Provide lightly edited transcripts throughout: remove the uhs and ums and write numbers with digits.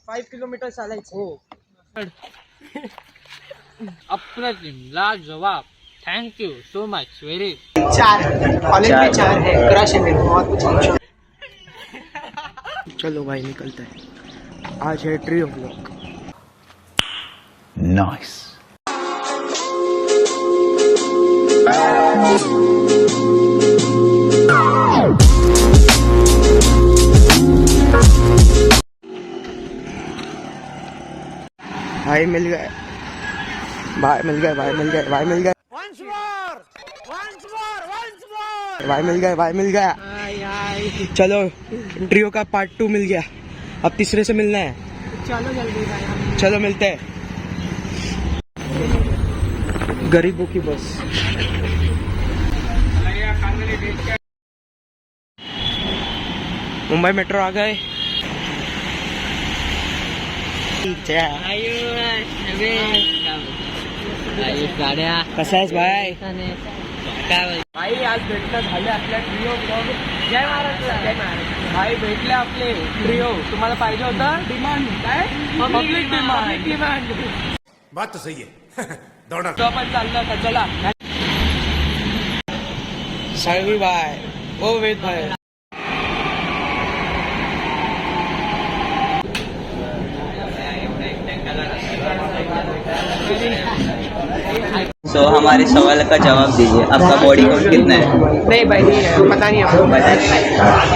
5 kilometre चालायचं. हो. अप्रतिम, लाजवाब, thank you so much, very 4 college में 4 है, क्रश है मेरे को और कुछ नहीं. चलो भाई निकलते हैं. आज है ट्रियो ब्लॉग. Nice. भाई मिल गए, भाई मिल गए, भाई मिल गए, भाई मिल गए, भाई मिल गए, भाई मिल गया. चलो ट्रियो का पार्ट 2 मिल गया. अब तीसरे से मिलना है. चलो जल्दी भाई. चलो मिलते हैं. गरीबों की बस. मुंबई मेट्रो आ गए. गाड्या कसा आहेस भाई? काय भाई आज भेटणं झाले आपल्या ट्रिओ ब्लॉग. जय महाराष्ट्र. जय महाराष्ट्र. भाई भेटले आपले ट्रिओ. तुम्हाला पाहिजे होतं डिमांड काय? Public demand. बात तो सही है. दौड़ा. तो आपण चाललो आता. चला साळवी भाई. ओ वेद भाई. तो हमारे सवाल का जवाब दीजिए. आपका बॉडी काउंट कितना है? नहीं भाई नहीं है, पता नहीं आपको.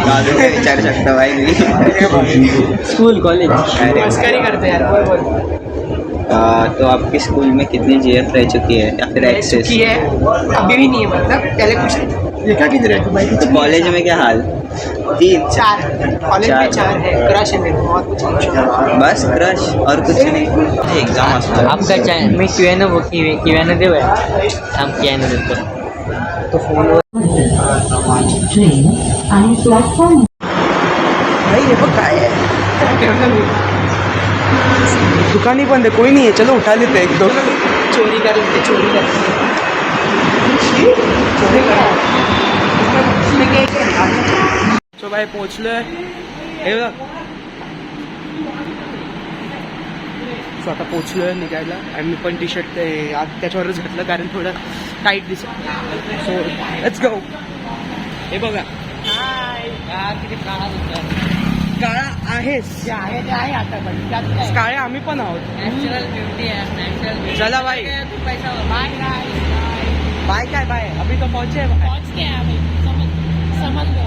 काजू का विचार सकता भाई नहीं. स्कूल कॉलेज मस्करी करते यार. बोल बोल. तो आपके स्कूल में कितनी जीएफ रह चुकी है या फिर एक्सेस? की है अभी भी नहीं है. मतलब पहले कुछ देखा किधर है भाई. तो कॉलेज में क्या हाल? 3 4 कॉलेज में 4 है, क्रश है मेरे को और कुछ नहीं. बस क्रश और कुछ नहीं. एग्जाम असतो. आपका चॅनल मी किव्यानं देऊ आहे. थांब किव्यानं देतो. तो फोन आणि प्लॅटफॉर्म भाई ये बघ काय है. दुकान ही बंद है, कोई नहीं है. चलो उठा लेते एक दो. चोरी कर लेते. चोरी कर तो भाई पोहोचलोय. हे बघ सो आता पोहोचलोय निघायला. आणि मी पण टी शर्ट ते आज त्याच्यावरच घातलं कारण थोडं टाईट दिसत. So let's go. हे बघा किती काळा होता. काळा आहेस. आहे ते आहे आता पण काळे आम्ही पण आहोत. नॅचरल ब्युटी आहे. Natural beauty. चला भाई. तू पैसा बाय बाय बाय काय बाय. अभी तो पहुंचे भाई. पहुंच गया अभी. समझ गया.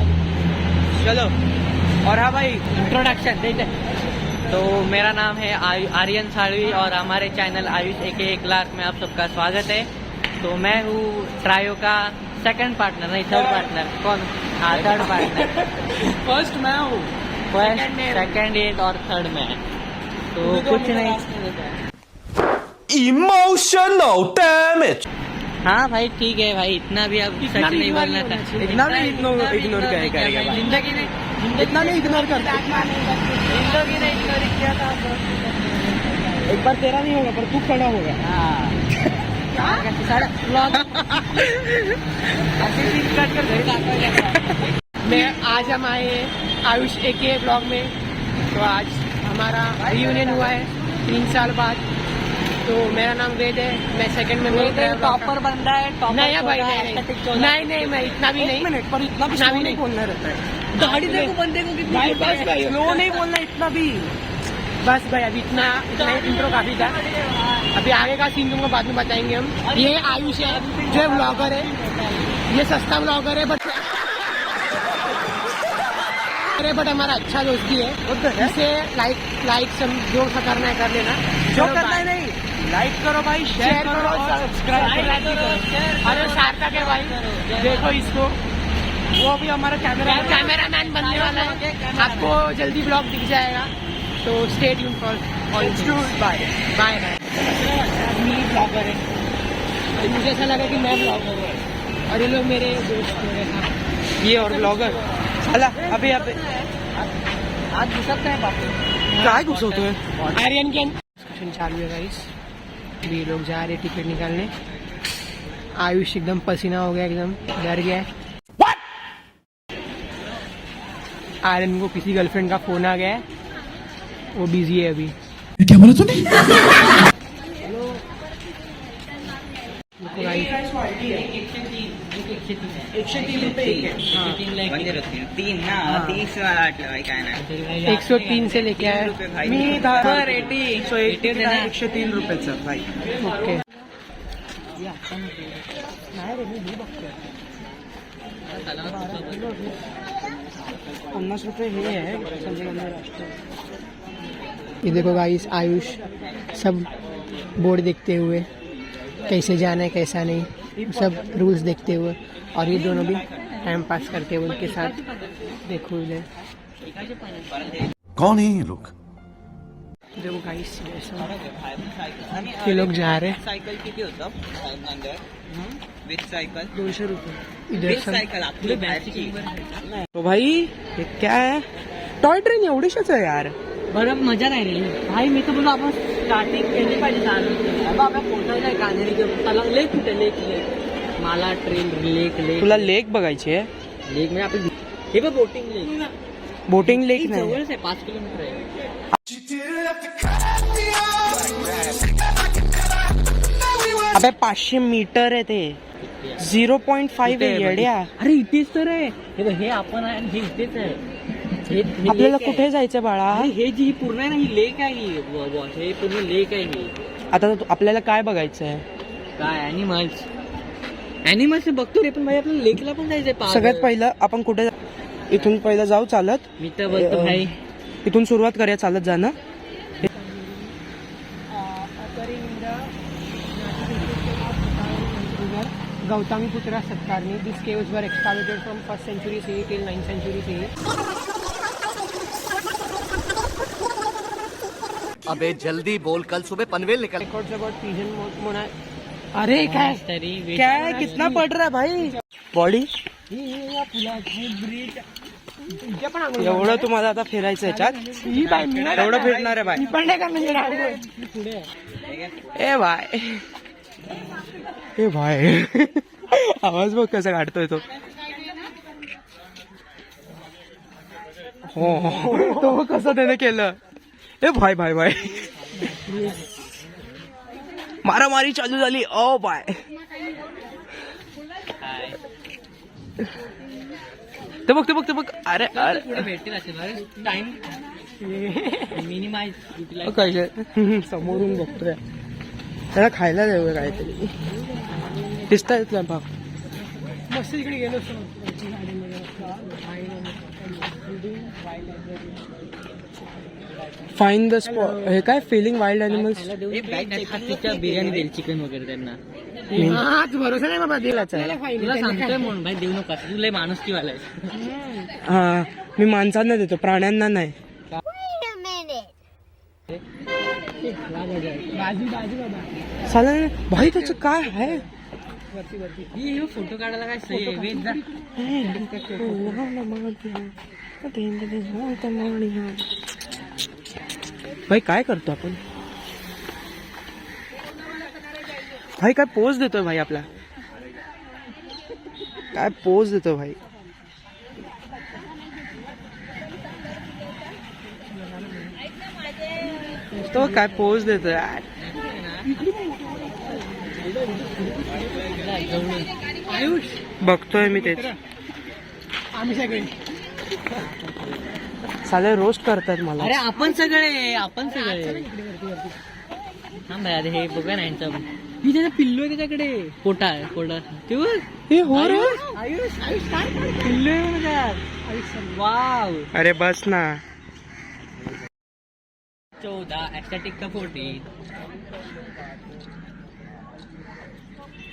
चलो. और हाँ भाई इंट्रोडक्शन देते. तो मेरा नाम है आर्यन साळवी और हमारे चैनल आयुष AK 1 लाख में आप सबका स्वागत है. तो मैं हूँ ट्रायो का सेकंड पार्टनर, नहीं थर्ड पार्टनर. कौन? हाँ थर्ड पार्टनर. फर्स्ट मैं हूँ. फर्स्ट सेकंड एट और थर्ड में. तो कुछ नहीं. Emotional damage. हाँ भाई ठीक है भाई. इतना भी अब सच नहीं बोलना था. इतना भी इग्नोर करेगा भाई. जिंदगी नहीं. इतना भी इग्नोर कर. जिंदगी ने इग्नोर किया था. एक बार तेरा नहीं होगा पर तू खड़ा होगा. मैं आज हम आए हैं आयुष AK ब्लॉग में. तो आज हमारा रियूनियन हुआ है 3 साल बाद. तो मेरा नाम वेद है. मैं सेकंड में टॉपर बंदा है. नहीं है भाई. नहीं मैं इतना भी नहीं. मिनट पर इतना भी नहीं बोलना रहता है. गाड़ी देखो बंदे को कितनी. भाई बस भाई. स्लो नहीं बोलना इतना भी. बस भाई अभी इतना इंट्रो काफी था. अभी आगे का सीन तुमको बाद में बताएंगे हम. ये आयुष है जो ब्लॉगर है. ये सस्ता ब्लॉगर है बट हमारा अच्छा दोस्ती है. इसे लाइक जो करना है कर लेना. जो करना है नहीं. लाइक करो भाई. शेयर करो. सब्सक्राइब करो. अरे सार्थक है भाई. देखो इसको. वो भी हमारा कैमरामैन बनने वाला है. आपको जल्दी ब्लॉग दिख जाएगा. तो stay tune for all. Bye. Bye bye. मी ब्लॉगर है. मुझे ऐसा लगा कि मैं ब्लॉगर हूँ और ये लोग मेरे दोस्त हैं. ये और ब्लॉगर. चला अभी आज घुसत आहे बापू. काय घुसवतोय. आर्यन के डिस्कशन चालू है गाइस. अभी ये लोग जा रहे टिकट निकालने. आयुष एकदम पसीना हो गया, एकदम डर गया है. आर्यन को किसी गर्लफ्रेंड का फोन आ गया है. वो बिजी है अभी। क्या बोला तूने? तीन ना 30 वाला वाटलं भाई काय नाही 103 से लेके आए। मी 80 103 रुपयाचं भाई. ओके. ₹50 हे आहे संजय गांधी राष्ट्रीय. ये देखो गाइस, आयुष सब बोर्ड देखते हुए, कैसे जाना है कैसा नहीं, सब रूल्स देखते हुए, और ये दोनों भी टाइम पास करते हुए उनके साथ. देखो इधर कौन है ये लोग? देखो गाइस, ये लोग जा रहे हैं. सायकल किती होतं विथ सायकल ₹200. इधर सब सायकल आपली बाहेरची तो भाई हे काय आहे? टॉय ट्रेन एवढीशीच आहे यार. बरं मजा नाही रे भाई. मी तर बोललो आपण स्टार्टिंग केली पाहिजे जाणं. आपल्या पोटायला आहे कानेरी त्याला लेक कुठे लेक मला ट्रेन लेक तुला लेक बघायची आहे? लेक म्हणजे आपली हे बघ बोटिंग लेक बोटिंग लेक नाही. जवळच आहे 5 किलोमीटर आहे. अबे 500 मीटर आहे ते. 0.5 आहे येड्या. अरे इथेच तर आहे. हे बघ, हे आपण आहे आणि हे इथेच आहे. हे आपल्याला lake आहे. कुठे जायचं बाळा? हे जी ही पूर्ण आहे ना, ही लेक आहे. हे पूर्ण लेक आहे. ही आता आपल्याला काय बघायचं आहे? काय ॲनिमल्स बघतो रे, पण भाई आपल्याला लेकला पण जायचंय. सगळ्यात पहिलं आपण कुठे इथून पहिलं जाऊ चालत. मी तर बोलतो भाई इथून सुरुवात करूया चालत जाणं. गौतमीपुत्रा सत्कारनी. दिस caves were excavated from 1st century CE till 9th century CE. अबे जल्दी बोल, कल सुबह पनवेल निकल. Records about pigeon monarch. अरे काय तरी क्या है? कितना पड़ रहा है भाई? बॉडी एवढं तुम्हाला आता फिरायचं याच्यात? एवढं फिरणार आहे बाय. ए बाय, ए भाई आवाज बघ कसा काढतोय तो. हो तो कसं त्याने केलं. ए भाई भाई भाई मारामारी चालू झाली. ओ बाय. ते बघ ते बघ ते बघ. अरे अरे भेटतील असे टाइम मिनिमाइज काय समोरून बघतोय. त्याला खायला द्यावं काहीतरी. दिसत आहेत ना भाग. मस्त इकडे गेलो. Find the spot. हे काय फिलिंग वाईल्ड अॅनिमल्स. बिर्याणी देईल चिकन वगैरे त्यांना. हाच भरोसा नाही बाबा दिलाच. तुला सांगतोय म्हणून भाई देऊ नका. तुला माणूस की वाला आहे. हा मी माणसांना देतो, प्राण्यांना नाही. बाजू बाजू बाबा. चालेल भाई. त्याचं काय आहे? ही फोटो काढायला काय सही आहे. वेद जा. भाई काय करतो आपण? भाई काय पोज देतोय भाई आपला? काय पोज देतो भाई? तो काय पोज देतोय यार? आयुष बघतोय मी तेच. आम्ही सगळे साले रोस्ट करतात मला. अरे आपण सगळे थांब भाई. अरे हे बघा ना यांचं. मी त्याचा पिल्लू आहे त्याच्याकडे. पोटा ते बघ. हे हो रे. आयुष आयुष काय पिल्लू आहे म्हणा. वाव. अरे बस ना. 14 ऍस्टॅटिक का 14.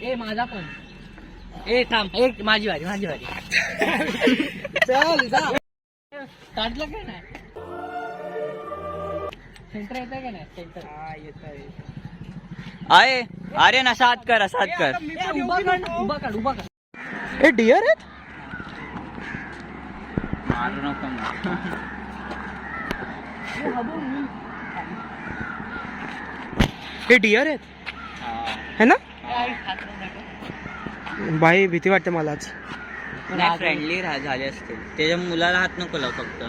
ए माझा पण. ए थांब. एक माझी वारी चल जा. काढलं काय नाही. सेंटर येत आहे का नाही? सेंटर येत आहे. आहे आर्यन असा हात कर उभा काढ. हे डिअर आहेत. मारू नको हे डिअर आहेत है ना? बाई भीती वाटते मलाच. फ्रेंडली झाले असतील. त्याच्या मुलाला हात नको लाव फक्त.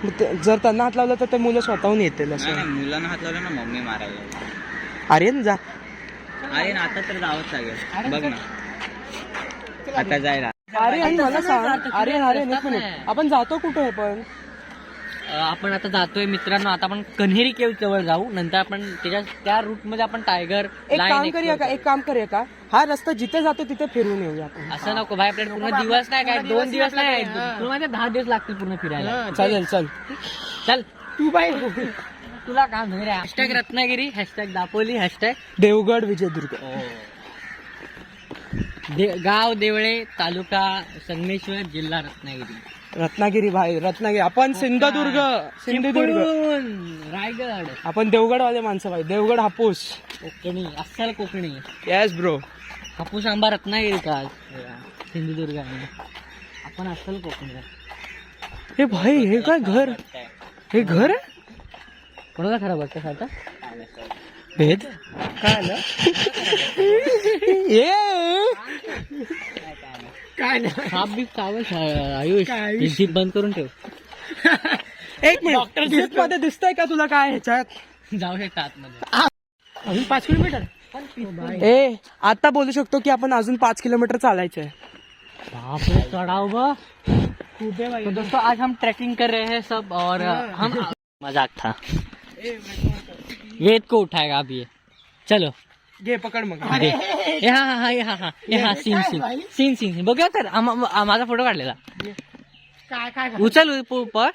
जर त्यांना हात लावला तर ते मुलं स्वतःहून येतील नाही असं. नाही, मुलांना हात लावला ना मम्मी मारायला. आर्यन जा. अरे ना आता तर जावंच लागेल. बघ ना आता जायला. आर्यन मला सांग. आर्यन एक मिनिट, आपण जातो कुठे पण? आपण आता जातोय मित्रांनो, आता आपण कन्हेरी केव्ह जवळ जाऊ, नंतर आपण त्या रूट मध्ये आपण टायगर एक काम करूया का हा रस्ता जिथे जातो तिथे फिरून येऊया आपण. असं नको भाई, आपल्याला पूर्ण दिवस नाही काय, 2 दिवस नाही, तुला माहिती 10 दिवस लागतील पूर्ण फिरायला. चालेल चल. चल तू बाई, तुला काम नाही रे. Hashtag Ratnagiri, hashtag Dapoli, hashtag Devgad Vijaydurg. गाव देवळे, तालुका संगमेश्वर, जिल्हा रत्नागिरी भाई, रत्नागिरी. आपण सिंधुदुर्ग रायगड. आपण देवगड वाले माणसं भाई. देवगड हापूस कोकणी, अस्सल कोकणी. Yes bro. हापूस आंबा रत्नागिरी का सिंधुदुर्ग आहे. आपण अस्सल कोकणी. हे भाई, हे काय घर? हे घर आहे? कोणाला खराब वाटतं आता? भेद काय आलं? काय नाही, साप बीप चावल. आयुष जीप बंद करून ठेव. एक मिनिट, जीप मध्ये दिसतंय का तुला काय ह्याच्यात? जाऊ शकता आतमध्ये. अजून 5 किलोमीटर. ए आता बोलू शकतो की आपण अजून 5 किलोमीटर चालायचंय. बापरे, चढ़ाओ बा खूब है भाई. तो दोस्तों आज हम ट्रैकिंग कर रहे हैं सब, और हम मजाक था. वेद को उठाएगा अब ये. चलो घे पकड मग. हा सीन बघूया तर. माझा फोटो काढलेला. काय उचल ऊपर.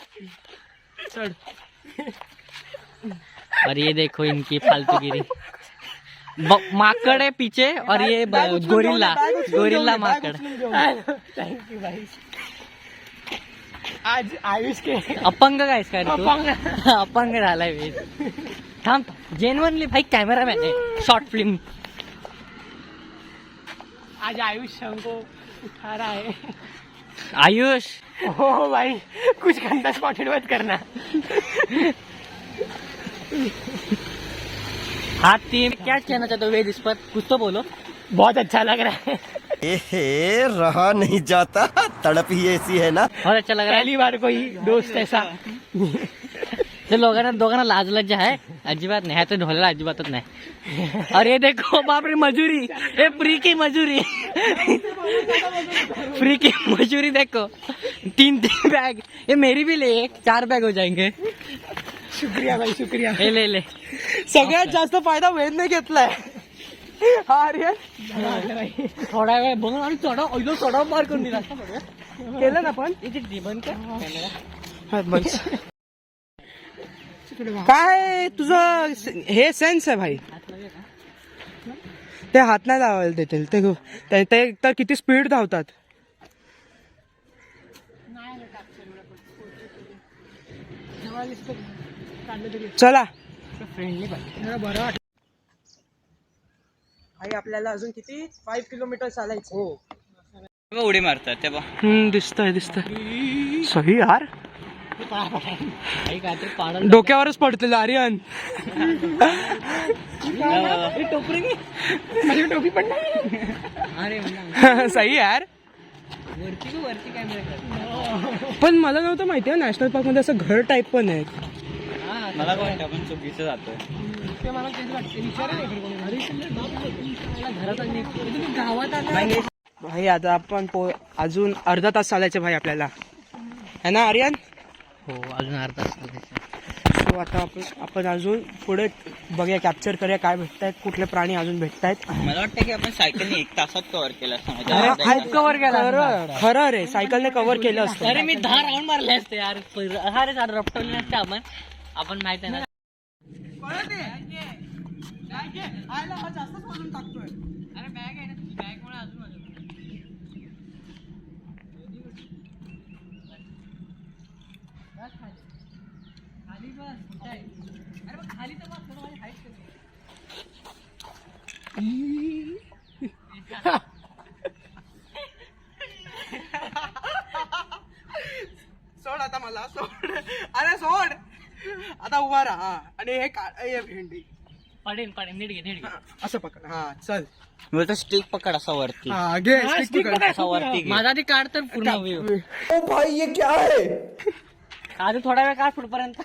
और ये देखो इनकी फालतूगिरी. माकड़ है पीछे, और ये गोरिल्ला माकड़. थँक्यू भाई. आज आयुष के अपंग काय काय अपंग झालाय वेद. थांब, जेन्युइनली भाई कॅमेरामॅन आहे, शॉर्ट फिल्म. आज आयुष हमको उठा रहा है. आयुष हो भाई, कुछ गंदा स्पॉटेड मत करना. हाथ तीन. क्या कहना चाहते हो वेद इस पर, कुछ तो बोलो. बहुत अच्छा लग रहा है. रहा नहीं जाता, तड़प ही ऐसी है ना. बहुत अच्छा लग रहा है. पहली बार कोई दोस्त ऐसा. ते दोघांना लाज लज्जा आहे अजिबात नाही. ह्याचं ढोल्याला अजिबातच नाही. और ये देखो बापरे मजूरी, ये फ्री की मजूरी. फ्री की मजूरी देखो. 3 बैग, ये मेरी भी ले, 4 बैग हो जाएंगे. शुक्रिया भाई, शुक्रिया. ले. सगळ्यात जास्त फायदा वेदने घेतलाय. हा आर्यन थोडा वेळ बघ आणि चढा मार करून दिला. केलं ना पण. बंद कर. काय तुझं हे सेन्स आहे भाई. ते हात नाही लावायला देतील ते तर किती स्पीड धावतात. चला भाई, आपल्याला अजून किती 5 किलोमीटर चालायचं. हो उडी मारतात ते बघ. दिसतंय. सही यार. डोक्यावरच पडतील आर्यन. टोपी पण नाही. अरे सही यार. वरती कॅमेरा. पण मला नव्हतं माहिती आहे नॅशनल पार्क मध्ये असं घर टाईप पण आहे. मला पण वाटतं आपण चुकीचं जातोय. भाई आता आपण अजून अर्धा तास चालायचं भाई आपल्याला, है ना आर्यन? हो, अजून अर्धा तास. सो आता आपण अजून पुढे बघूया, कॅप्चर करूया काय भेटतायत, कुठले प्राणी अजून भेटतायत. मला वाटतं की आपण सायकलने 1 तासात कव्हर केलं असतं. कव्हर केला. खरं रे, सायकलने कव्हर केलं असतं. अरे मी 10 राऊंड मारले असते यार. अरे रपटवले नसते आपण माहित आहे ना. अरे बॅग आहे ना, बॅग मुळे अजून खाली बस. अरे मग खाली तर बस, माझी हाईट सोड आता मला, सोड. अरे सोड आता, उभा राहा. आणि हे भेंडी पडेल नीट घे. असं पकड. हा चल. मी तर स्टिक पकड असा वरती. हा घे, स्टिक पकड. असा वरती घे. माझा आधी काढ तर पूर्ण व्ह्यू. ओ भाई ये क्या है. अजून थोडा वेळ काढ पुढपर्यंत.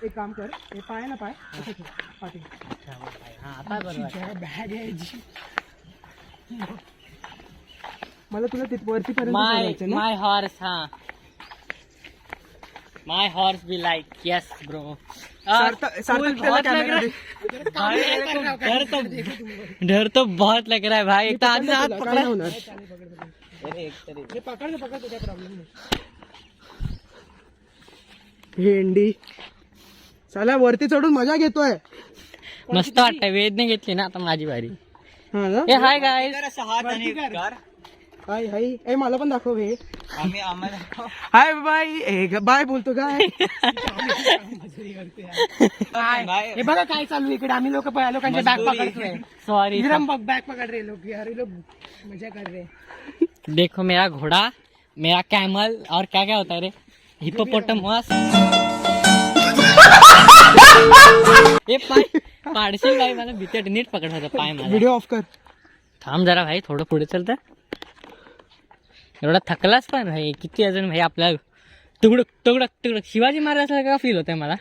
एक काम कर, हे पाय ना पाय असं ठेव, पाठी. हा आता बरोबर. बॅग आहे जी. मला तुला तिथवरती पर्यंत माय सोडायचं ना. My horse. हा my horse be like. Yes bro. Sarthak त्याला कॅमेरा दे. डर तो बहुत लग रहा है भाई. एक तर आधी हात काय पकडा. नाही होणार. हे पकड़ तो क्या प्रॉब्लम नहीं. भेंडी चला वरती चढून मजा घेतोय. मस्त वाटतंय. वेदने घेतली ना आता माझी बारी. हा ना. हे हाय गाईज. हाय हाय ए मला पण दाखव हे. आम्ही आम्हाला हाय बाय. बाय बोलतो काय. हे बघा काय चालू आहे इकडे. आम्ही लोकांचे बॅग पकडतोय. सॉरी. इधर हम बैग पकड़ रहे लोग यार. ये लोग मजा कर रहे हैं. देखो मेरा घोड़ा, मेरा कैमल और क्या क्या होता है रे, हिप्पोपोटामस. हे पाय पाडशील भाई. मला भीती नीट पकडा पाय मला. व्हिडिओ ऑफ कर. थांब जरा भाई. थोडं पुढे चलतं. एवढा थकलाच पण भाई. किती अजून भाई आपल्या तुकडक तुकडक तुकडक शिवाजी महाराजांसारखा फील होतंय मला.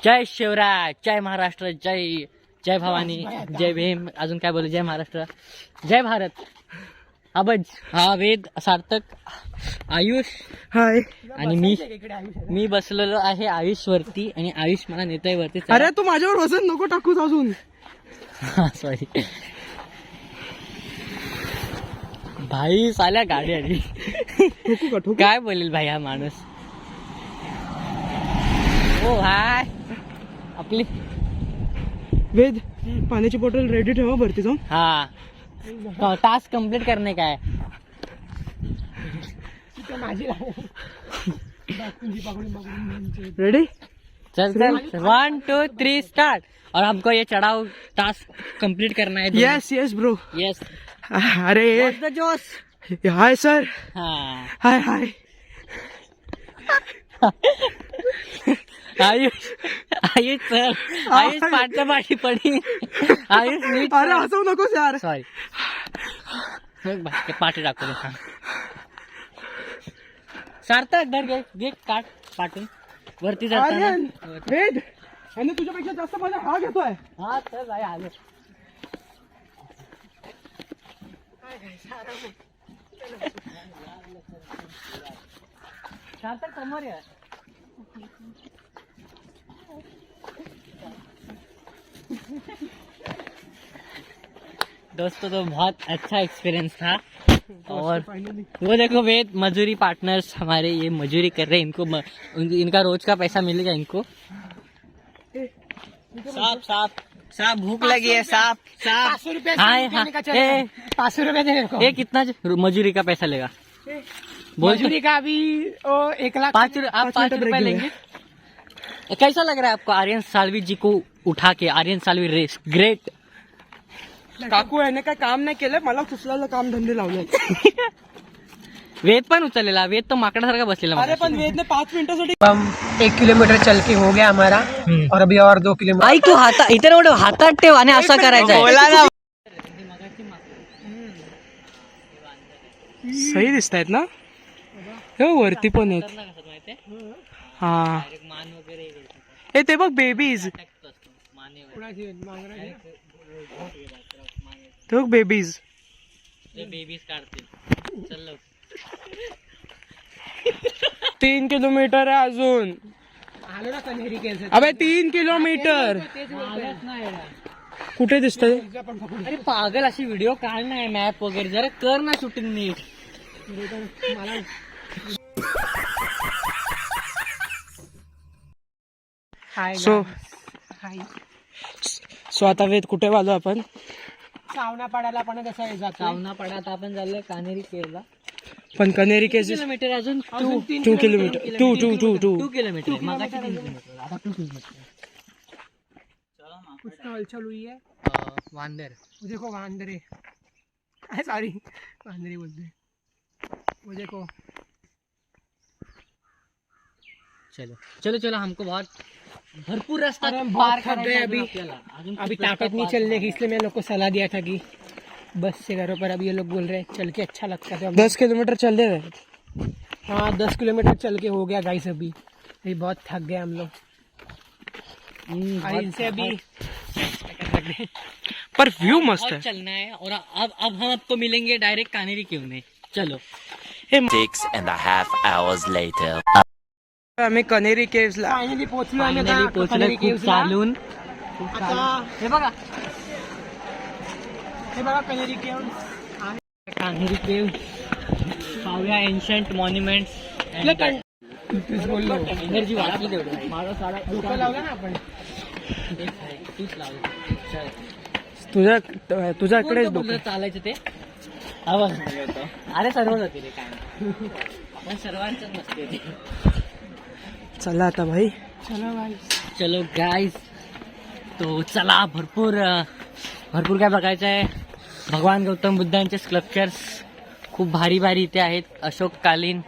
जय शिवराज, जय महाराष्ट्र, जय जय भवानी, जय भीम. अजून काय बोलू. जय महाराष्ट्र, जय भारत. अबज. हा वेद, सार्थक, आयुष हाय. आणि मी बसलेलो आहे आयुष वरती आणि आयुष मला नेतोय वरती. अरे तू माझ्यावर वजन नको टाकूच अजून. सॉरी भाई. साल्या गाडी आली. ठोकू का ठोकू. काय बोलेल भाई हा माणूस. ओ हाय. आपली वेद पाण्याची बॉटल रेडी ठेवा वरती जाऊन. हा टास्क कंप्लीट करने का है. रेडी. चल चल 1 2 3 स्टार्ट. और हमको ये चढ़ाओ टास्क कंप्लीट करना है. Yes yes bro. यस. अरे जोश. Hi sir. हाँ हाय हाय. आयुष आयुष सर. आयुष पाठच्या पाठी पडी. आयुष नीट. अरे हसवू नकोस यार. सॉरी. पाठी टाकू दे. सार्थक धर घे. घे काट पाठून वरती जाताना. आर्यन वेद आणि तुझ्यापेक्षा जास्त मजा हा घेतोय. हा चल भाई आलो. सार्थक समोर या. दोस्तों तो बहुत अच्छा एक्सपीरियंस था. और वो देखो वेद मजूरी पार्टनर्स हमारे ये मजूरी कर रहे हैं. इनका रोज का पैसा मिलेगा इनको. साफ साफ साफ भूख लगी है. साफ साफ 500 रुपये हाय हाँ. 500 रुपये देने को. ये कितना मजूरी का पैसा लेगा बोल. मजदूरी का अभी 1,00,000. 5 आप 5 रुपए लेंगे. कैसा लग रहा है आपको आर्यन सालवी जी को उठा के. Aryan Salvi race great. काकू याने काय काम नाही केलं. मला कुसल्याला काम धंदे लावले. वेद पण उचललेला. वेद तो माकडासारखा बसलेला. अरे पण वेदने 5 मिनिटासाठी. हम 1 किलोमीटर चल के हो गया हमारा. और अभी और 2 किलोमीटर. आई तू हाता इथे एवढं हातात ठेव आणि असं करायचं आहे. सही दिसत आहेत ना. हो वरती पण आहेत. हा हे ते बघ बेबीज. ते बघ बेबीज. बेबीज काढतील. चल 3 किलोमीटर आहे अजून. आलो ना कन्हेरी केस. अबे 3 किलोमीटर कुठे दिसतंय. अरे पागल अशी व्हिडिओ काढ ना मॅप वगैरे जरा कर ना शूटिंग नीट. हाय सो हाय. सो आता वेद कुठे आलो आपण. सावना पडायला पण कसं जातो. सावना पडा. आता आपण चाललोय कानेरी केरला. पण कनेरी केसेस किलोमीटर अजून 2 किलोमीटर 2 किलोमीटर. मगाशी 3 किलोमीटर. आता 2 किलोमीटर. कुछ तो हलचल हुई है. वांदर. वो देखो वांदरे. सॉरी वांदरे बोलते हैं. वो देखो. चलो चलो चलो. हमको बहुत भरपूर रास्ता अरे हम पार बहुत थक गए करायचा अभी. आपल्याला. अजून अभी खूप रास्ता ताकत नहीं पार चलने की. इसलिए मैं लोग को सलाह दिया था कि बस से घरों पर. अब ये लोग बोल रहे हैं चल के अच्छा लगता है. तो 10 किलोमीटर चल दे. हाँ 10 किलोमीटर चल के हो गया गाइस अभी। अभी बहुत थक गए हम लोग। इनसे अभी पर व्यू मस्त और है। चलना है और अब हम आपको मिलेंगे डायरेक्ट कानेरी केव में। चलो 6.5 hours later. आम्ही कनेरी केव्सला फायनली पोहोचलो आम्ही फायनली आता पोहोचलो कनेरी खूप केव्सला. चालून. आता हे बघा कनेरी केव्स. कान्हेरी केव पाहूया एन्शंट मॉन्युमेंट्स. बोललो एनर्जी वाढली तेवढं. माझा सारा डोकं लावलं ना आपण. तूच लावलं. तुझ्याकडेच कोणतं बोललं चालायचं ते आवाज अरे सर्व जाते रे काय आपण सर्वांच नसते ते. चला आता भाई. चलो गाइस तो चला भरपूर काय बघायचं आहे. भगवान गौतम बुद्धांचे स्कल्पचर्स खूप भारी भारी इथे आहेत. अशोककालीन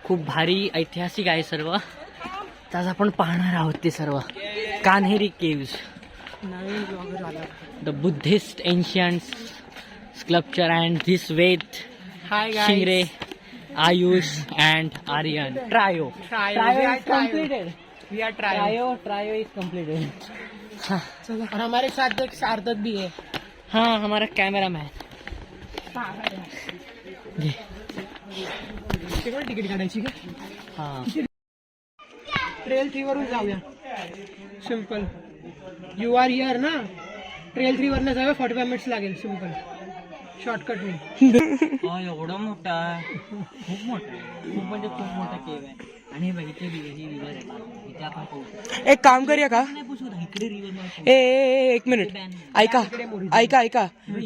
खूप भारी ऐतिहासिक आहे सर्व. त्याच आपण पाहणार आहोत ते सर्व. Kanheri caves the Buddhist ancient sculpture and this वेद hi guys. Shingare Ayush and Aryan trio We is are completed. We are trying. Trio is completed. और हमारे साथ एक सार्थक भी है. हाँ हमारा कैमरा मैन. तिकीट काढायची का? हाँ ट्रेल 3 वरून जाऊया. सिंपल. यू आर हिअर ना. ट्रेल 3 वरनं जाऊया. 45 मिनिट्स लागेल. सिंपल शॉर्टकट होईल. एवढं मोठा खूप मोठा खूप म्हणजे खूप मोठा केव आहे. आणि बघितले रिव्हर आहे इथे आपण पोहू. एक काम करूया का? नाही पोचू इकडे रिव्हर ए एक मिनिट ऐका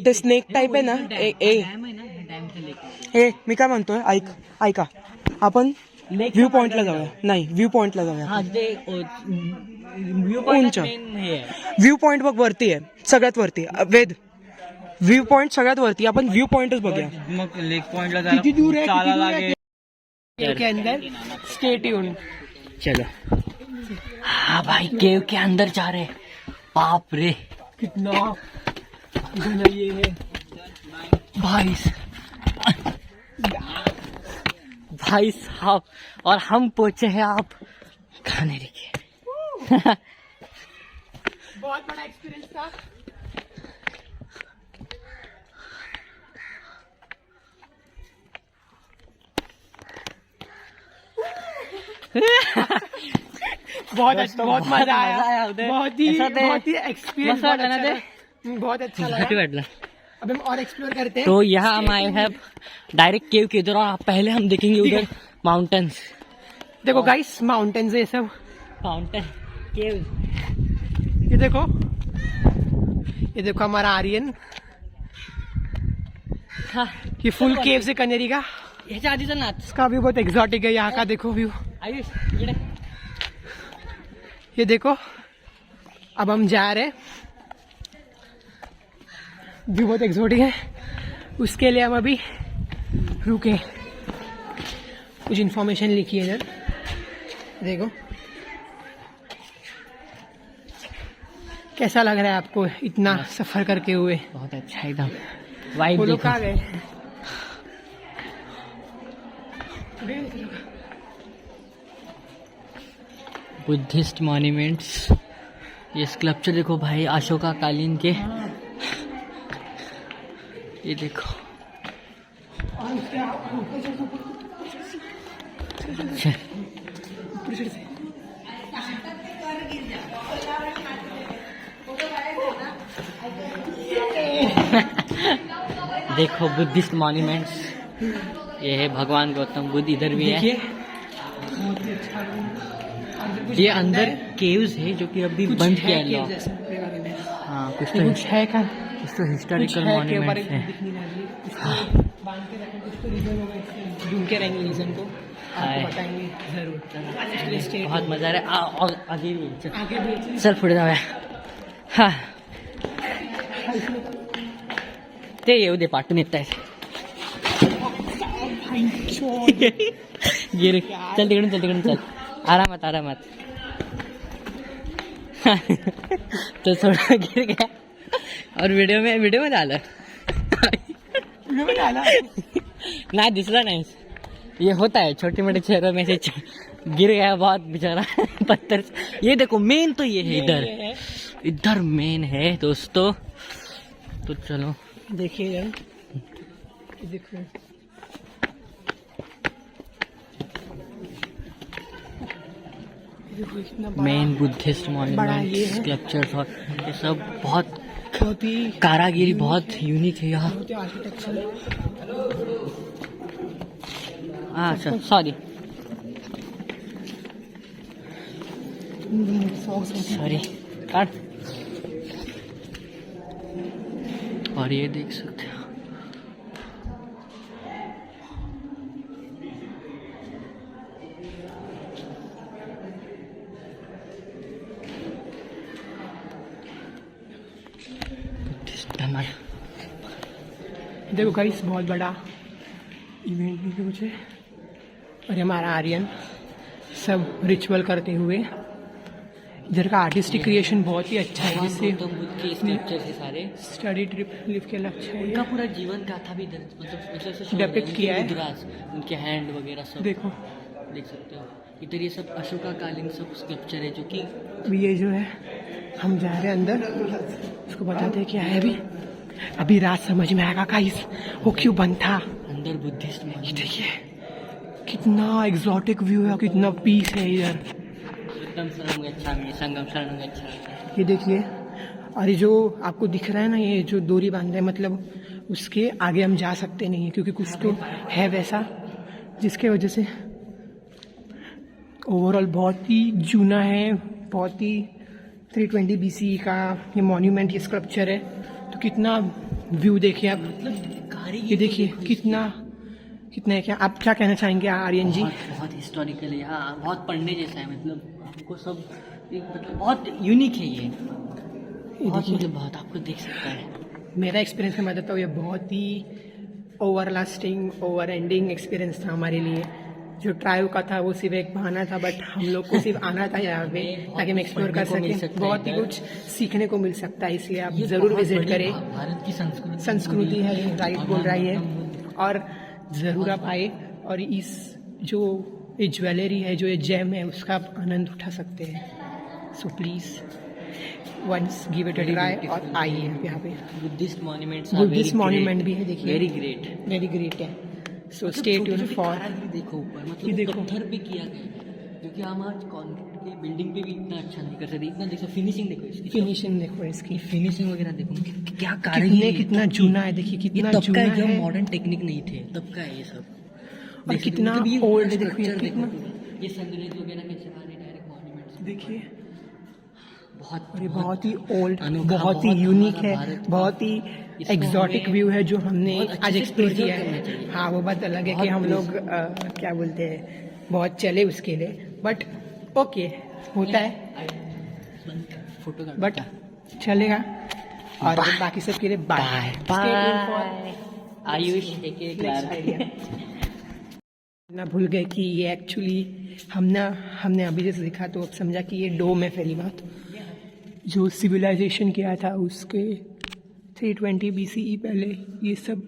ते स्नेक टाईप आहे ना. डॅम आहे ना डॅमचं लेक. मी काय म्हणतोय ऐका आपण व्ह्यू पॉइंटला जाऊया. नाही व्ह्यू पॉइंटला जाऊया. हा ते व्ह्यू उंच. पॉइंट मेन हे आहे. व्ह्यू पॉइंट बघ वरती आहे. सगळ्यात वरती वेद व्ह्यू पॉइंट सगळ्यात वरती. आपण व्ह्यू पॉइंटच बघूया. मग लेक पॉइंटला किती दूर आहे? चाला किती दूर लागेल. आहे? के अंदर स्टे ट्यून. चलो हाँ भाई केव के अंदर जा रहे. बाप रे कितना घना ये है भाई साहब. और हम पहुंचे हैं आप कान्हेरी के. बहुत बड़ा एक्सपीरियंस था. बहुत मजा आया उधर. बहुत ऐसा ते- ही एक्सपीरियंस मस्त वाटलं ना ते? बहुत अच्छा भारी लगा. वाटलं. अब हम और एक्सप्लोर करते हैं. तो यहाँ हम आए हैं डायरेक्ट केव के इधर. और पहले हम देखेंगे उधर माउंटेन्स. देखो गाइस माउंटेन्स है ये सब. फाउंटेन केव. ये देखो हमारा आर्यन. हाँ ये फुल केव से कनेरी का. ह्याच्या आधीचा नाच. इसका व्यू बहुत एक्सॉटिक है. यहाँ का देखो व्यू. आयुष इकडे. ये देखो अब हम जा रहे हैं. व्यू बहुत एक्सोटिक है. उसके लिए हम अभी रुके. कुछ इन्फॉर्मेशन लिखी है इधर. देखो कैसा लग रहा है आपको इतना सफर करके हुए. बहुत अच्छा एकदम वाइब वो लोग देखो. कहाँ गए? Buddhist monuments. ये स्कल्पचर देखो भाई अशोका कालीन के. ये देखो देखो बुद्धिस्ट मॉन्यूमेंट्स. ये है भगवान गौतम बुद्ध. इधर भी है. ये अंदर केव्स है जो कि अभी बंद किया है लॉक. हाँ कुछ है का तो हिस्टोरिकल मॉन्यूमेंट्स है. ढूंढ के रहेंगे रीजन को. हाय. आपको बताएंगे जरूर. बहुत मजा आ रहा है. और आगे भी चल. आगे भी चल पुढे जाऊया. हा ते येऊ दे पाठून येत आहे. गिर चल तिकडून चल. आरामात. तो थोड़ा गिर गया और वीडियो में आलं. नाही दिसला नाही. ये होता है छोटे मोटे शहरों में से गिर गया बहुत बेचारा पत्थर से। ये देखो मेन तो ये है, इधर मेन है दोस्तों। तो चलो देखिए यार, देखो देखो इतना बड़ा मेन बुद्धिस्ट बड़ा मॉन्यूमेंट ये है। स्कल्पचर्स और ये सब बहुत बहुत ही कारागिरी बहुत यूनिक है यहाँ। बहुत ही आर्किटेक्चर अच्छा सॉरी सॉरी काट। और ये देख सकते हो देखो गाइस, बहुत बड़ा इवेंट भी है मुझे। और हमारा आर्यन सब रिचुअल करते हुए, इधर का आर्टिस्टिक क्रिएशन बहुत ही अच्छा है, जिससे गौतम बुद्ध के स्कल्पचर है सारे। स्टडी ट्रिप लिव के लिए अच्छा है। उनका पूरा जीवन गाथा भी दर्ज मतलब से Depict किया है। मुद्रास, उनके हैंड वगैरह सब देखो देख सकते हो। इधर ये सब अशोकाकालीन सब स्कल्पचर है जो कि अभी ये जो है, हम जा रहे हैं अंदर, उसको बताते हैं क्या है। अभी रात समझ में आएगा गाइस वो क्यों बंद था। अंदर बुद्धिस्ट में ये देखिए कितना एग्जॉटिक व्यू है, कितना पीस है इधर। एकदम संगम शरण अच्छा। ये देखिए, और ये जो आपको दिख रहा है ना, ये जो डोरी बांधा है, मतलब उसके आगे हम जा सकते नहीं है, क्योंकि कुछ तो है वैसा, जिसके वजह से ओवरऑल बहुत ही जूना है, बहुत ही 320 BCE का ये मॉन्यूमेंट, ये स्कल्पचर है। तो कितना व्यू देखिए आप, ये देखिए कितना है। क्या आप क्या कहना चाहेंगे आर्यन जी? बहुत हिस्टोरिकल है यहाँ, बहुत पढ़ने जैसा है। मतलब आपको सब मतलब बहुत यूनिक है ये बहुत, मतलब बहुत आपको देख सकता है। मेरा एक्सपीरियंस में बताता हूँ, ये बहुत ही over lasting, over ending experience था हमारे लिए। जो ट्रायो का था वो सिर्फ एक बहाना था, बट हम लोग को सिर्फ आना था यहाँ पे ताकि हम एक्सप्लोर कर सकें। बहुत ही कुछ सीखने को मिल सकता है, इसलिए आप ज़रूर विजिट करें। भारत की संस्कृति है, राइट बोल रहा है, और ज़रूर आप आए और इस जो ये ज्वेलरी है, जो ये जेम है, उसका आप आनंद उठा सकते हैं। So please once give it a try और आइए यहाँ पे। बुद्धिस्ट मॉन्यूमेंट्स, बुद्धिस्ट मॉन्यूमेंट भी है, देखिए वेरी ग्रेट है। So stay tuned for. देखो ऊपर मतलब ये देखो। पत्थर पे किया गया है, जो कि हम आज कंक्रीट की बिल्डिंग पे भी इतना अच्छा नहीं कर सकते। इतना देखो फिनिशिंग, देखो इसकी फिनिशिंग देखो, इसकी फिनिशिंग वगैरह देखो क्या कितने कारीगरी, कितना जूना है, देखिए ये कितना तब का जूना है जब है, मॉडर्न टेक्निक नहीं थे, तब का है ये सब। और देख सकते हो, कितना मतलब ये ओल्ड है, structure देखो ये कितना, ये संग्रहित वगैरह कैसे आ रहे डायरेक्ट मॉन्यूमेंट्स। देखिए बहुत और ये बहुत ही ओल्ड, अनोखा, बहुत ही बहुत यूनिक हमारा है, भारत बहुत ही इसको एग्जॉटिक हमें व्यू है जो हमने बहुत अच्छे आज से एक्सप्लोर preserve किया करना है। चाहिए। हाँ, वो बात अलग है कि बहुत हम लोग क्या बोलते हैं, बहुत चले उसके लिए, बट ओके होता है, फोटो का बट चलेगा। और बाकी सब के लिए बाय बाय। आयुष एक ना भूल गए कि ये एक्चुअली हमने अभी जैसे देखा तो अब समझा कि ये डोम है। पहली बात, जो सिविलाइजेशन किया था उसके 320 BCE पहले ये सब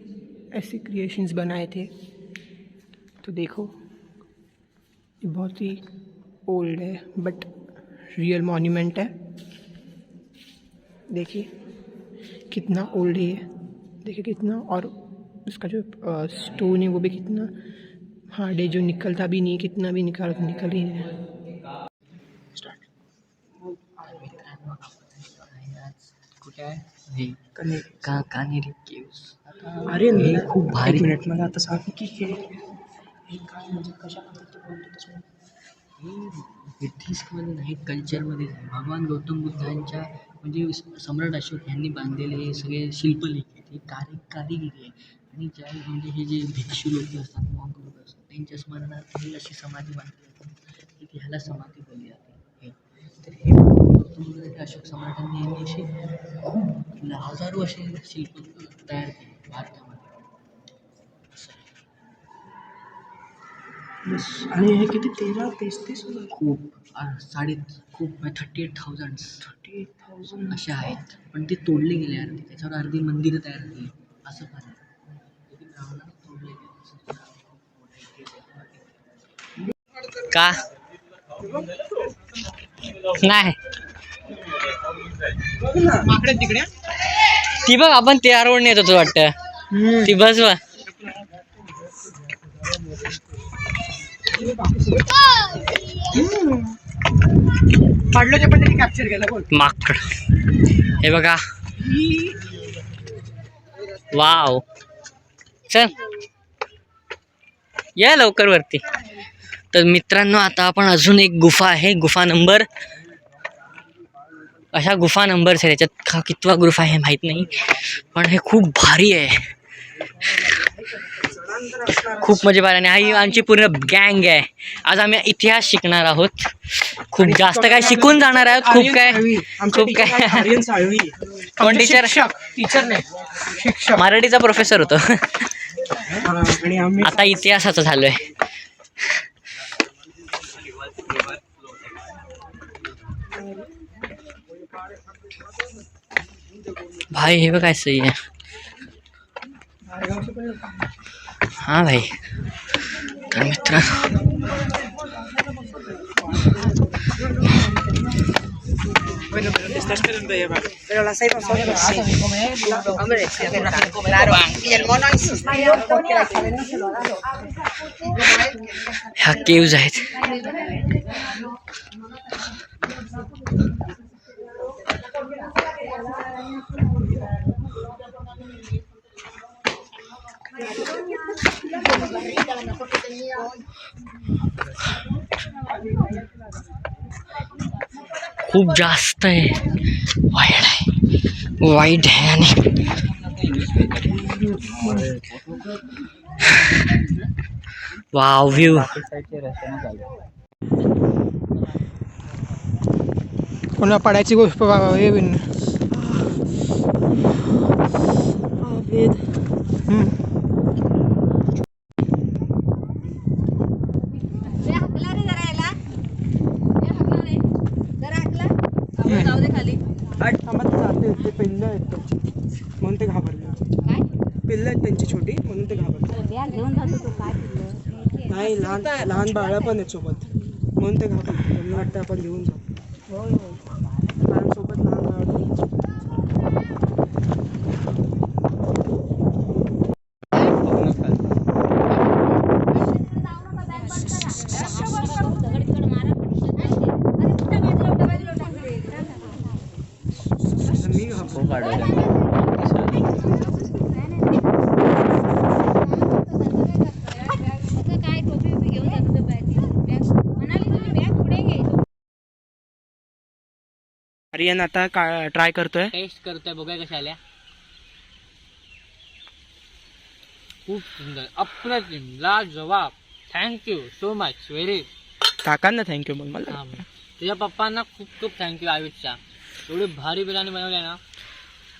ऐसे क्रिएशंस बनाए थे। तो देखो ये बहुत ही ओल्ड है, बट रियल मॉन्यूमेंट है। देखिए कितना ओल्ड है ये, देखिए कितना, और उसका जो स्टोन है वो भी कितना हार्ड है, जो निकलता भी नहीं, कितना भी निकालो तो निकल ही नहीं है। कुठे आहे कानेरी केव्स। अरे हे खूप भारी, मिनिट मला आता सांग की हे काय म्हणजे कशा पद्धतीने बुद्धिस्टमध्ये नाही, कल्चरमध्ये आहे. भगवान गौतम बुद्धांच्या म्हणजे सम्राट अशोक यांनी बांधलेले हे सगळे शिल्पलेख आहेत, ही कारिगिरी आहे. आणि ज्या म्हणजे हे जे भिक्षू लोक असतात, मॉन्क लोक असतात, त्यांच्या स्मरणार्थ ही अशी समाधी बांधली जाते की ती ह्याला समाधी बोलली जाते. तर हे गौतम बुद्ध अशोक सम्राटांनी यांनी असे खूप हजारो असे शिल्प तयार केले भारतामध्ये. आणि हे किती 13-33 खूप खूप 38,000 असे आहेत, पण ते तोडले गेले अर्धे, त्याच्यावर अर्धी मंदिरं तयार झाली असं पण आहे. तोडले गेले. का नाही ती बघ आपण त्या रोडने येत होतो वाटतं ती बस वा कॅप्चर केला बोल. माकड हे बघा वाव चल या लवकर वरती. तर मित्रांनो आता आपण अजून एक गुफा आहे गुफा नंबर अशा गुफा नंबर आहे त्याच्यात कितवा गुफा आहे माहित नाही पण हे खूप भारी आहे खूप मजा भारी आणि ही आमची पूर्ण गँग आहे. आज आम्ही इतिहास शिकणार आहोत खूप जास्त काय शिकून जाणार आहोत खूप काय आर्यन साळवी कोण टीचर टीचर नाही शिक्षक मराठीचा प्रोफेसर होतो आणि आम्ही आता इतिहासाचं झालोय. भाई हे बघ काय सही आहे. हाँ भाई तर मित्रांनो ह्या केव्ज आहेत. खूप जास्त आहे वाईट आहे आणि वाव व्ह्यू पुन्हा पडायची गोष्ट हे बिन जाते ते पिल्लं आहेत त्यांची म्हणून ते घाबरले पिल्लं आहेत त्यांची छोटी म्हणून ते घाबरले नाही लहान लहान बाळं पण आहेत सोबत म्हणून ते घाबरले त्यांना वाटतं आपण घेऊन जाऊ कारण सोबत लहान बाळ मी आर्यन आता ट्राय करतोय टेस्ट करतोय बघूया कशा आल्या. खूप सुंदर अप्रतिम लाजवाब थँक्यू सो मच व्हेरी. काकांना थँक्यू मग मला तुझ्या पप्पांना खूप खूप थँक्यू आयुषच्या एवढी भारी बिर्याणी बनवली ना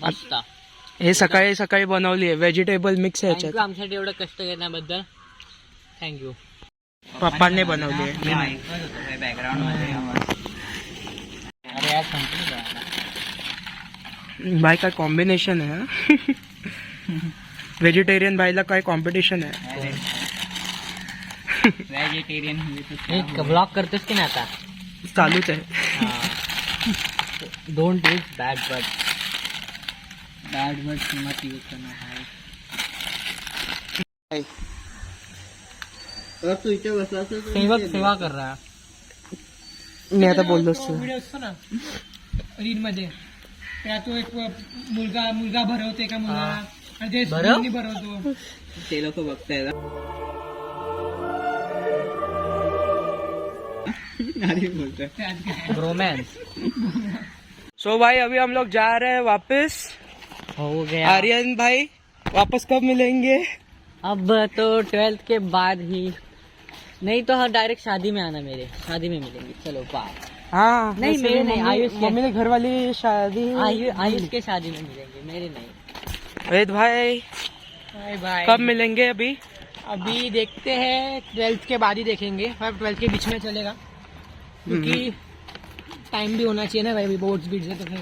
मस्त. हे सकाळी सकाळी बनवली आहे व्हेजिटेबल मिक्स आहे थँक्यू याच्यात आमच्यासाठी एवढं कष्ट घेण्याबद्दल थँक्यू. पप्पांनी बनवली आहे. अरे यार संपली का? भाई काय कॉम्बिनेशन आहे व्हेजिटेरियन बाईला काय कॉम्पिटिशन आहे. एक ब्लॉग करतोस की नाही आता चालूच आहे. डोंट यूज बॅड वर्ड मत यूज करना है. सेवा कर रहा है. मी आता बोललोच व्हिडिओ असतो ना रील मध्ये तो एक मुलगा भरवते का मुलाला आणि ते भरवतो ते लोक बघताय रोमांस सो भाई अभी हम लोग जा रहे हैं वापस. हो गया. आर्यन भाई वापस कब मिलेंगे. अब तो 12th के बाद ही नहीं तो हम डायरेक्ट शादी में आना मेरे शादी में मिलेंगे. चलो बाय. हाँ नहीं, मेरे नहीं, आयुष के. मम्मी ने घर वाली शादी आयुष के शादी में मिलेंगे मेरे नहीं. वेद भाई बाय बाय. कब मिलेंगे अभी देखते हैं 12th के बाद ही देखेंगे. 12th के बीच में चलेगा क्योंकि टाइम भी होना चाहिए ना भाई बोर्ड्स बीच है तो फिर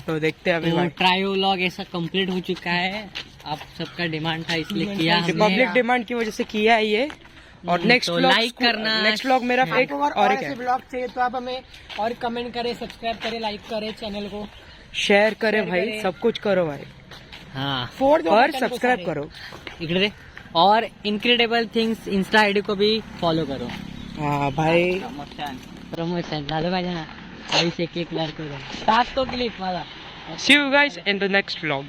तो देखते हैं अभी तो भाई. ट्रायोलॉग ऐसा कंप्लीट हो चुका है. आप सबका डिमांड था इसलिए किया हमने. पब्लिक डिमांड की वजह से किया है ये. और नेक्स्ट तो व्लॉग like करना, नेक्स्ट व्लॉग मेरा एक आपको और एक ऐसे है, ब्लॉग चाहिए तो आप हमें और कमेंट करें, सब्सक्राइब करें, लाइक करें चैनल को। शेयर करे शेयर भाई, करें। सब कुछ करो भाई, हाँ फोड़ दो पर बटन को सब्सक्राइब सारे। करो। इकडे दे। और इनक्रेडिबल थिंग्स इंस्टा आईडी को भी फॉलो करो। हाँ भाई, प्रमोशन झालं पाहिजे ना, आयुष एक लाख टाकतो क्लिप मला. See you guys in the next vlog.